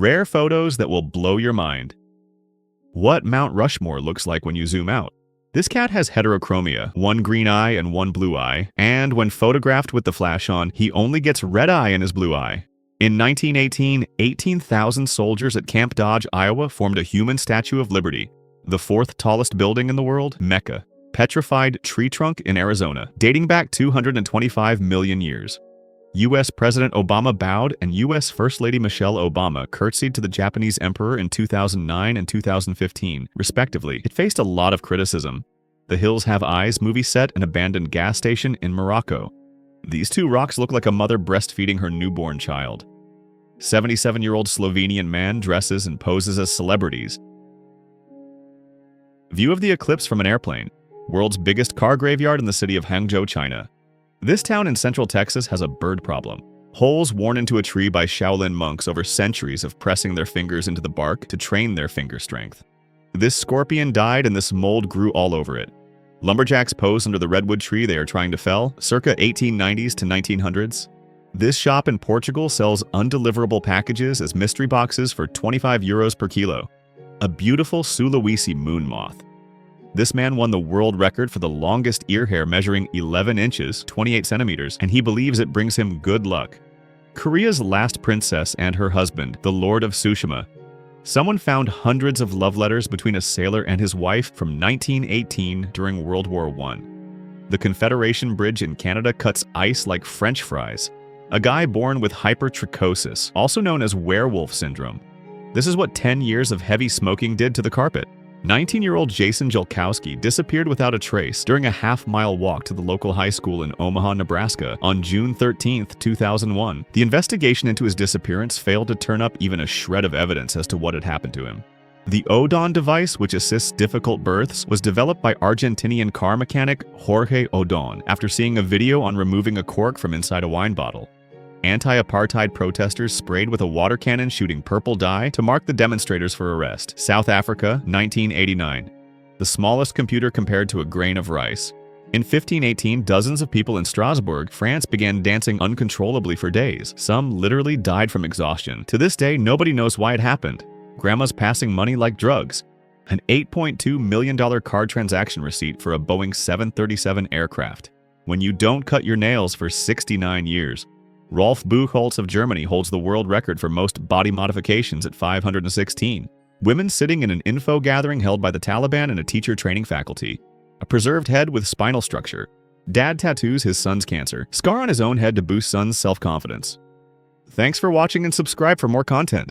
Rare photos that will blow your mind. What Mount Rushmore looks like when you zoom out. This cat has heterochromia, one green eye and one blue eye, and when photographed with the flash on, he only gets red eye in his blue eye. In 1918, 18,000 soldiers at Camp Dodge, Iowa formed a human Statue of Liberty, the fourth tallest building in the world, Mecca, petrified tree trunk in Arizona, dating back 225 million years. U.S. President Obama bowed and U.S. First Lady Michelle Obama curtsied to the Japanese emperor in 2009 and 2015, respectively. It faced a lot of criticism. The Hills Have Eyes movie set an abandoned gas station in Morocco. These two rocks look like a mother breastfeeding her newborn child. 77-year-old Slovenian man dresses and poses as celebrities. View of the eclipse from an airplane. World's biggest car graveyard in the city of Hangzhou, China. This town in central Texas has a bird problem. Holes worn into a tree by Shaolin monks over centuries of pressing their fingers into the bark to train their finger strength. This scorpion died and this mold grew all over it. Lumberjacks pose under the redwood tree they are trying to fell, circa 1890s to 1900s. This shop in Portugal sells undeliverable packages as mystery boxes for 25 euros per kilo. A beautiful Sulawesi moon moth. This man won the world record for the longest ear hair, measuring 11 inches, 28 centimeters, and he believes it brings him good luck. Korea's last princess and her husband, the Lord of Tsushima. Someone found hundreds of love letters between a sailor and his wife from 1918 during World War I. The Confederation Bridge in Canada cuts ice like French fries. A guy born with hypertrichosis, also known as werewolf syndrome. This is what 10 years of heavy smoking did to the carpet. 19-year-old Jason Jelkowski disappeared without a trace during a half-mile walk to the local high school in Omaha, Nebraska on June 13, 2001. The investigation into his disappearance failed to turn up even a shred of evidence as to what had happened to him. The Odon device, which assists difficult births, was developed by Argentinian car mechanic Jorge Odon after seeing a video on removing a cork from inside a wine bottle. Anti-apartheid protesters sprayed with a water cannon shooting purple dye to mark the demonstrators for arrest. South Africa, 1989. The smallest computer compared to a grain of rice. In 1518, dozens of people in Strasbourg, France began dancing uncontrollably for days. Some literally died from exhaustion. To this day, nobody knows why it happened. Grandma's passing money like drugs. An $8.2 million card transaction receipt for a Boeing 737 aircraft. When you don't cut your nails for 69 years. Rolf Buchholz of Germany holds the world record for most body modifications at 516. Women sitting in an info gathering held by the Taliban and a teacher training faculty. A preserved head with spinal structure. Dad tattoos his son's cancer. Scar on his own head to boost son's self-confidence. Thanks for watching and subscribe for more content.